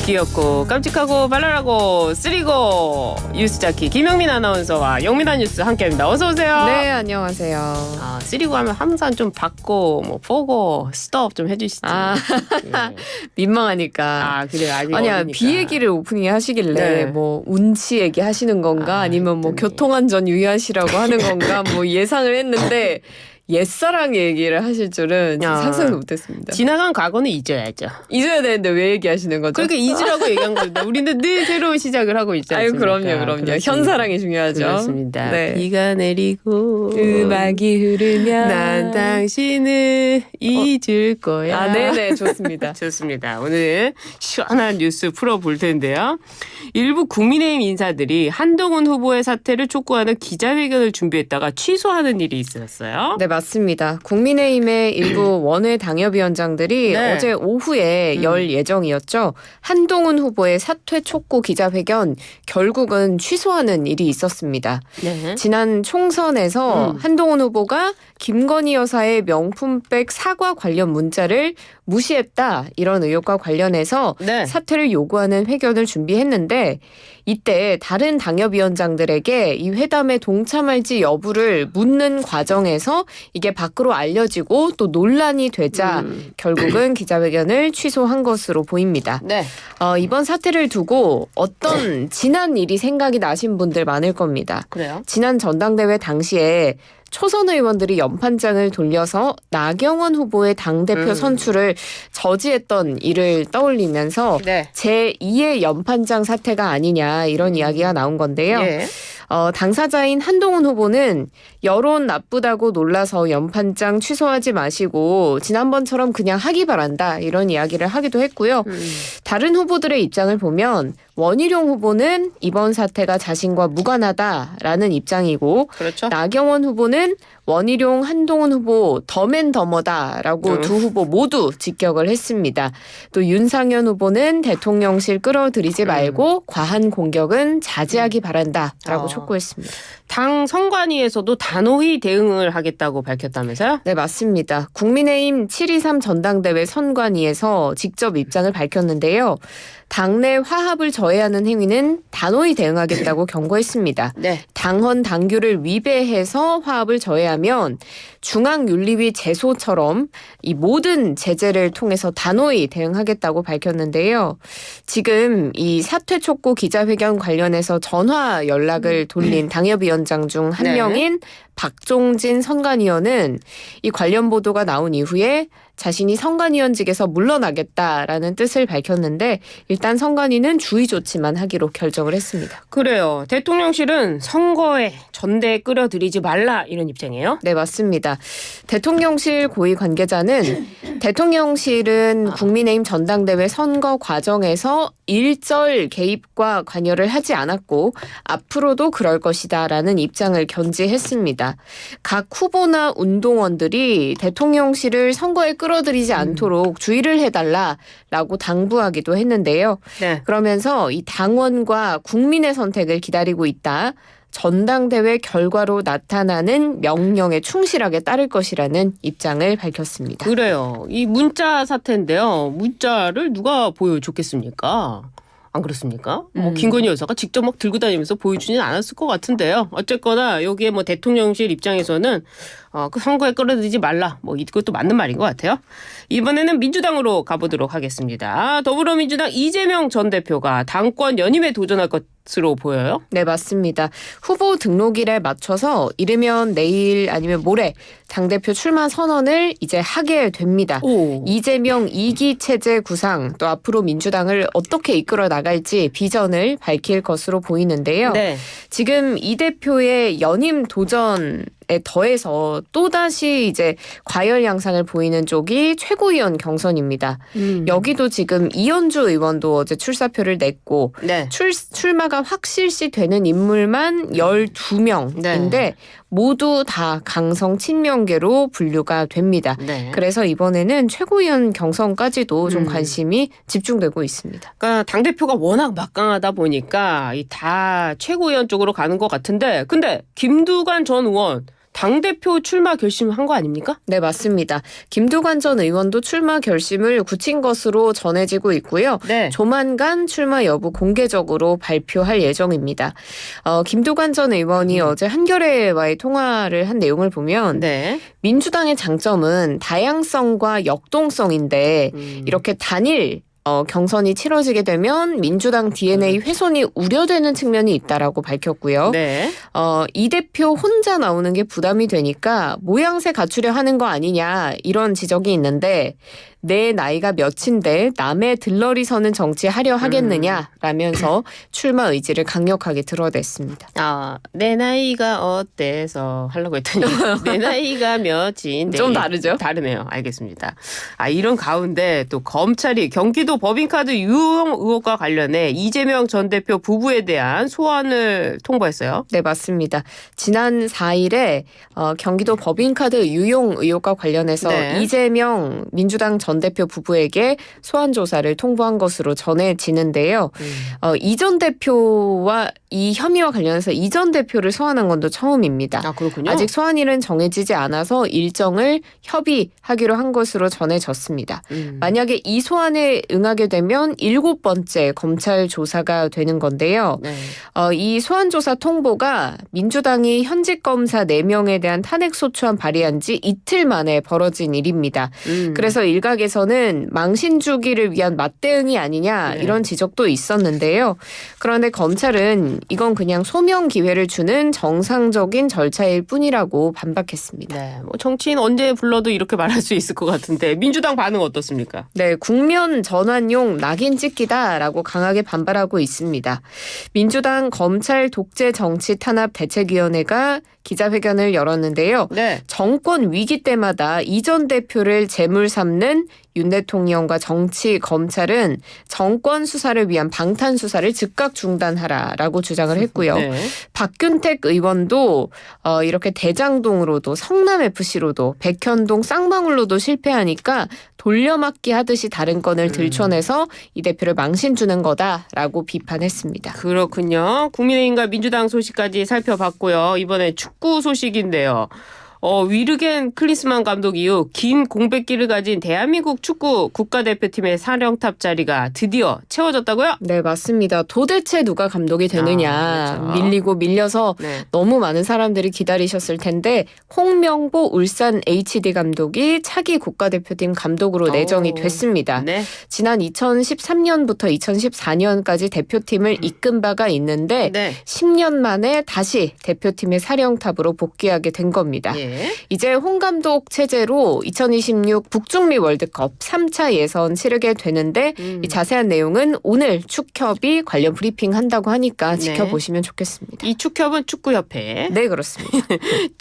귀엽고 깜찍하고 발랄하고 쓰리고 뉴스자키 김영민 아나운서와 영민한 뉴스 함께합니다. 어서 오세요. 네, 안녕하세요. 쓰리고 하면 항상 좀 받고 뭐 보고 스톱 좀 해주시지. 네. 민망하니까. 그래요. 아직 아니야, 어리니까. 비 얘기를 오프닝에 하시길래 네. 뭐 운치 얘기 하시는 건가 아니면 뭐 그랬더니. 교통안전 유의하시라고 하는 건가 뭐 예상을 했는데 옛사랑 얘기를 하실 줄은 야. 상상도 못했습니다. 지나간 과거는 잊어야죠. 잊어야 되는데 왜 얘기하시는 거죠? 그러니까 잊으라고 얘기한 겁니다. 우리는 늘 새로운 시작을 하고 있지 아유, 않습니까? 그럼요. 그렇습니다. 현사랑이 중요하죠. 그렇습니다. 네. 비가 내리고 음악이 흐르면 난 당신을 잊을 거야. 네네, 좋습니다. 좋습니다. 오늘 시원한 뉴스 풀어볼 텐데요. 일부 국민의힘 인사들이 한동훈 후보의 사퇴를 촉구하는 기자회견을 준비했다가 취소하는 일이 있었어요. 네, 맞습니다. 국민의힘의 일부 원외 당협위원장들이 네. 어제 오후에 열 예정이었죠. 한동훈 후보의 사퇴 촉구 기자회견 결국은 취소하는 일이 있었습니다. 네. 지난 총선에서 한동훈 후보가 김건희 여사의 명품백 사과 관련 문자를 무시했다, 이런 의혹과 관련해서 네. 사퇴를 요구하는 회견을 준비했는데 이때 다른 당협위원장들에게 이 회담에 동참할지 여부를 묻는 과정에서 이게 밖으로 알려지고 또 논란이 되자 결국은 기자회견을 취소한 것으로 보입니다. 네. 이번 사태를 두고 어떤 지난 일이 생각이 나신 분들 많을 겁니다. 그래요? 지난 전당대회 당시에 초선 의원들이 연판장을 돌려서 나경원 후보의 당대표 선출을 저지했던 일을 떠올리면서 네. 제2의 연판장 사태가 아니냐, 이런 이야기가 나온 건데요. 예. 당사자인 한동훈 후보는 여론 나쁘다고 놀라서 연판장 취소하지 마시고 지난번처럼 그냥 하기 바란다, 이런 이야기를 하기도 했고요. 다른 후보들의 입장을 보면 원희룡 후보는 이번 사태가 자신과 무관하다라는 입장이고, 그렇죠. 나경원 후보는 원희룡, 한동훈 후보 더맨더머다라고 두 후보 모두 직격을 했습니다. 또 윤상현 후보는 대통령실 끌어들이지 말고 과한 공격은 자제하기 바란다라고 촉구했습니다. 당 선관위에서도 단호히 대응을 하겠다고 밝혔다면서요? 네, 맞습니다. 국민의힘 7.23 전당대회 선관위에서 직접 입장을 밝혔는데요. 당내 화합을 저해하는 행위는 단호히 대응하겠다고 경고했습니다. 네. 당헌 당규를 위배해서 화합을 저해하면 중앙윤리위 제소처럼 이 모든 제재를 통해서 단호히 대응하겠다고 밝혔는데요. 지금 이 사퇴 촉구 기자회견 관련해서 전화 연락을 돌린 당협위원장 중 한 네. 명인 박종진 선관위원은 이 관련 보도가 나온 이후에 자신이 선관위원직에서 물러나겠다라는 뜻을 밝혔는데 일단 선관위는 주의 조치만 하기로 결정을 했습니다. 그래요. 대통령실은 선거에 전대에 끌어들이지 말라, 이런 입장이에요? 네, 맞습니다. 대통령실 고위 관계자는 대통령실은 국민의힘 전당대회 선거 과정에서 일절 개입과 관여를 하지 않았고 앞으로도 그럴 것이다라는 입장을 견지했습니다. 각 후보나 운동원들이 대통령실을 선거에 끌어들이지 않도록 주의를 해달라라고 당부하기도 했는데요. 네. 그러면서 이 당원과 국민의 선택을 기다리고 있다. 전당대회 결과로 나타나는 명령에 충실하게 따를 것이라는 입장을 밝혔습니다. 그래요. 이 문자 사태인데요. 문자를 누가 보여줬겠습니까? 안 그렇습니까? 뭐 김건희 여사가 직접 막 들고 다니면서 보여주지는 않았을 것 같은데요. 어쨌거나 여기에 뭐 대통령실 입장에서는 그 선거에 끌어들이지 말라, 뭐 이것도 맞는 말인 것 같아요. 이번에는 민주당으로 가보도록 하겠습니다. 더불어민주당 이재명 전 대표가 당권 연임에 도전할 것으로 보여요. 네, 맞습니다. 후보 등록일에 맞춰서 이르면 내일 아니면 모레 당대표 출마 선언을 이제 하게 됩니다. 오. 이재명 2기 체제 구상, 또 앞으로 민주당을 어떻게 이끌어 나갈지 비전을 밝힐 것으로 보이는데요. 네. 지금 이 대표의 연임 도전에 더해서 또다시 이제 과열 양상을 보이는 쪽이 최고위원 경선입니다. 여기도 지금 이현주 의원도 어제 출사표를 냈고 네. 출마가 확실시 되는 인물만 12명인데 네. 모두 다 강성 친명계로 분류가 됩니다. 네. 그래서 이번에는 최고위원 경선까지도 좀 관심이 집중되고 있습니다. 그러니까 당대표가 워낙 막강하다 보니까 다 최고위원 쪽으로 가는 것 같은데, 근데 김두관 전 의원 당대표 출마 결심한 거 아닙니까? 네, 맞습니다. 김두관 전 의원도 출마 결심을 굳힌 것으로 전해지고 있고요. 네. 조만간 출마 여부 공개적으로 발표할 예정입니다. 김두관 전 의원이 어제 한겨레와의 통화를 한 내용을 보면 네. 민주당의 장점은 다양성과 역동성인데 이렇게 단일 경선이 치러지게 되면 민주당 DNA 훼손이 우려되는 측면이 있다라고 밝혔고요. 네. 이 대표 혼자 나오는 게 부담이 되니까 모양새 갖추려 하는 거 아니냐 이런 지적이 있는데 내 나이가 몇인데 남의 들러리 서는 정치하려 하겠느냐라면서 출마 의지를 강력하게 드러냈습니다. 내 나이가 어때서 하려고 했더니 내 나이가 몇인데 좀 다르죠? 다르네요. 알겠습니다. 이런 가운데 또 검찰이 경기도 법인카드 유용 의혹과 관련해 이재명 전 대표 부부에 대한 소환을 통보했어요. 네, 맞습니다. 지난 4일에 경기도 법인카드 유용 의혹과 관련해서 네. 이재명 민주당 전 대표 부부에게 소환 조사를 통보한 것으로 전해지는데요. 이 전 대표와 이 혐의와 관련해서 이 전 대표를 소환한 건 또 처음입니다. 그렇군요. 아직 소환일은 정해지지 않아서 일정을 협의하기로 한 것으로 전해졌습니다. 만약에 이 소환에 응하게 되면 7번째 검찰 조사가 되는 건데요. 네. 이 소환 조사 통보가 민주당이 현직 검사 4명에 대한 탄핵 소추안 발의한 지 이틀 만에 벌어진 일입니다. 그래서 일각에서는 망신 주기를 위한 맞대응이 아니냐 이런 지적도 있었는데요. 그런데 검찰은 이건 그냥 소명 기회를 주는 정상적인 절차일 뿐이라고 반박했습니다. 네. 정치인 언제 불러도 이렇게 말할 수 있을 것 같은데 민주당 반응 어떻습니까? 네, 국면 전환용 낙인 찍기다라고 강하게 반발하고 있습니다. 민주당 검찰 독재 정치 탄압 대책위원회가 기자회견을 열었는데요. 네. 정권 위기 때마다 이 전 대표를 제물 삼는 윤 대통령과 정치 검찰은 정권 수사를 위한 방탄 수사를 즉각 중단하라라고 주장을 했고요. 네. 박균택 의원도 이렇게 대장동으로도 성남FC로도 백현동 쌍방울로도 실패하니까 돌려막기 하듯이 다른 건을 들춰내서 이 대표를 망신 주는 거다라고 비판했습니다. 그렇군요. 국민의힘과 민주당 소식까지 살펴봤고요. 이번에 축구 소식인데요. 위르겐 클린스만 감독 이후 긴 공백기를 가진 대한민국 축구 국가대표팀의 사령탑 자리가 드디어 채워졌다고요? 네, 맞습니다. 도대체 누가 감독이 되느냐. 그렇죠. 밀리고 밀려서 네. 너무 많은 사람들이 기다리셨을 텐데 홍명보 울산 HD 감독이 차기 국가대표팀 감독으로 내정이 됐습니다. 네. 지난 2013년부터 2014년까지 대표팀을 이끈 바가 있는데 네. 10년 만에 다시 대표팀의 사령탑으로 복귀하게 된 겁니다. 예. 이제 홍 감독 체제로 2026 북중미 월드컵 3차 예선 치르게 되는데 이 자세한 내용은 오늘 축협이 관련 브리핑 한다고 하니까 지켜보시면 좋겠습니다. 이 축협은 축구협회. 네, 그렇습니다.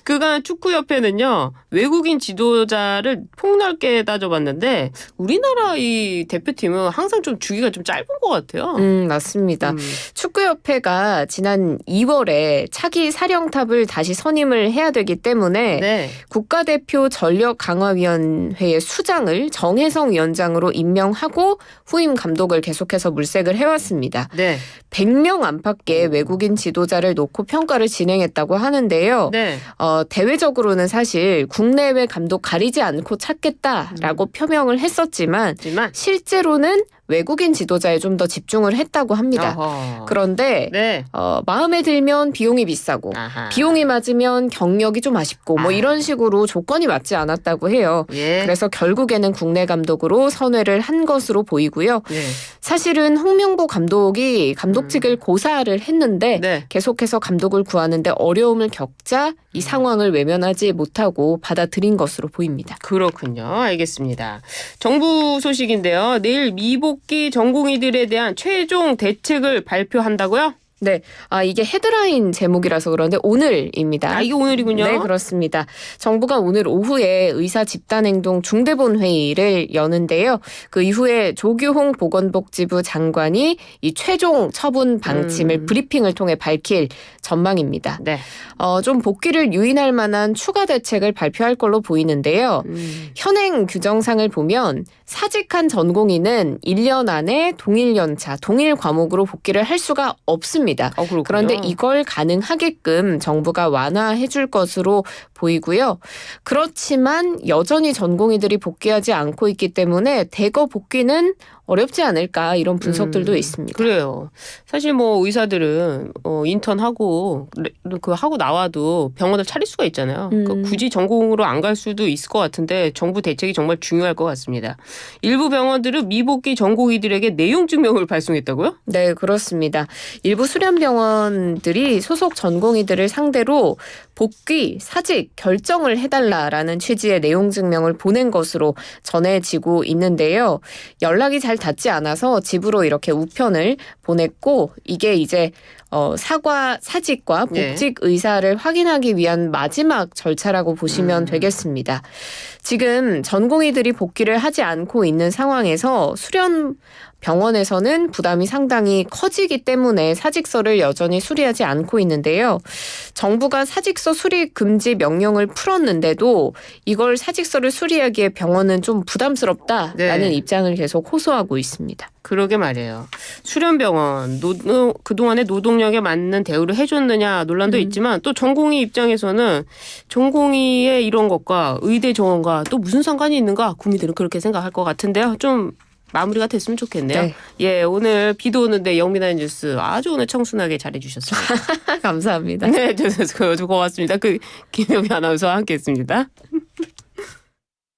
그간 축구협회는요. 외국인 지도자를 폭넓게 따져봤는데 우리나라 이 대표팀은 항상 좀 주기가 좀 짧은 것 같아요. 맞습니다. 축구협회가 지난 2월에 차기 사령탑을 다시 선임을 해야 되기 때문에 네. 국가대표 전력강화위원회의 수장을 정혜성 위원장으로 임명하고 후임 감독을 계속해서 물색을 해왔습니다. 네. 100명 안팎의 외국인 지도자를 놓고 평가를 진행했다고 하는데요. 네. 대외적으로는 사실 국내외 감독 가리지 않고 찾겠다라고 표명을 했었지만 실제로는 외국인 지도자에 좀 더 집중을 했다고 합니다. 어허. 그런데 네. 마음에 들면 비용이 비싸고 아하. 비용이 맞으면 경력이 좀 아쉽고 뭐 이런 식으로 조건이 맞지 않았다고 해요. 예. 그래서 결국에는 국내 감독으로 선회를 한 것으로 보이고요. 네. 사실은 홍명보 감독이 감독직을 고사를 했는데 네. 계속해서 감독을 구하는데 어려움을 겪자 이 상황을 외면하지 못하고 받아들인 것으로 보입니다. 그렇군요. 알겠습니다. 정부 소식인데요. 내일 미복귀 전공의들에 대한 최종 대책을 발표한다고요? 네, 이게 헤드라인 제목이라서 그런데 오늘입니다. 이게 오늘이군요. 네, 그렇습니다. 정부가 오늘 오후에 의사 집단행동 중대본 회의를 여는데요. 그 이후에 조규홍 보건복지부 장관이 이 최종 처분 방침을 브리핑을 통해 밝힐 전망입니다. 네. 좀 복귀를 유인할 만한 추가 대책을 발표할 걸로 보이는데요. 현행 규정상을 보면 사직한 전공의는 1년 안에 동일 연차, 동일 과목으로 복귀를 할 수가 없습니다. 있습니다. 그렇군요. 그런데 이걸 가능하게끔 정부가 완화해 줄 것으로 보이고요. 그렇지만 여전히 전공의들이 복귀하지 않고 있기 때문에 대거 복귀는 어렵지 않을까 이런 분석들도 있습니다. 그래요. 사실 뭐 의사들은 인턴하고 하고 나와도 병원을 차릴 수가 있잖아요. 그러니까 굳이 전공으로 안 갈 수도 있을 것 같은데 정부 대책이 정말 중요할 것 같습니다. 일부 병원들은 미복귀 전공의들에게 내용 증명을 발송했다고요? 네, 그렇습니다. 일부 수련병원들이 소속 전공의들을 상대로 복귀, 사직 결정을 해달라라는 취지의 내용 증명을 보낸 것으로 전해지고 있는데요. 연락이 잘 닿지 않아서 집으로 이렇게 우편을 보냈고 이게 이제 사과, 사직과 복직 의사를 확인하기 위한 마지막 절차라고 보시면 되겠습니다. 지금 전공의들이 복귀를 하지 않고 있는 상황에서 수련 병원에서는 부담이 상당히 커지기 때문에 사직서를 여전히 수리하지 않고 있는데요. 정부가 사직서 수리 금지 명령을 풀었는데도 이걸 사직서를 수리하기에 병원은 좀 부담스럽다라는 입장을 계속 호소하고 있습니다. 그러게 말이에요. 수련병원 그동안에 노동력에 맞는 대우를 해줬느냐 논란도 있지만 또 전공의 입장에서는 전공의의 이런 것과 의대 정원과 또 무슨 상관이 있는가 국민들은 그렇게 생각할 것 같은데요. 좀 마무리가 됐으면 좋겠네요. 네. 예, 오늘 비도 오는데 영민한 뉴스 아주 오늘 청순하게 잘해주셨습니다. 감사합니다. 네, 고맙습니다. 김효미 아나운서와 함께했습니다.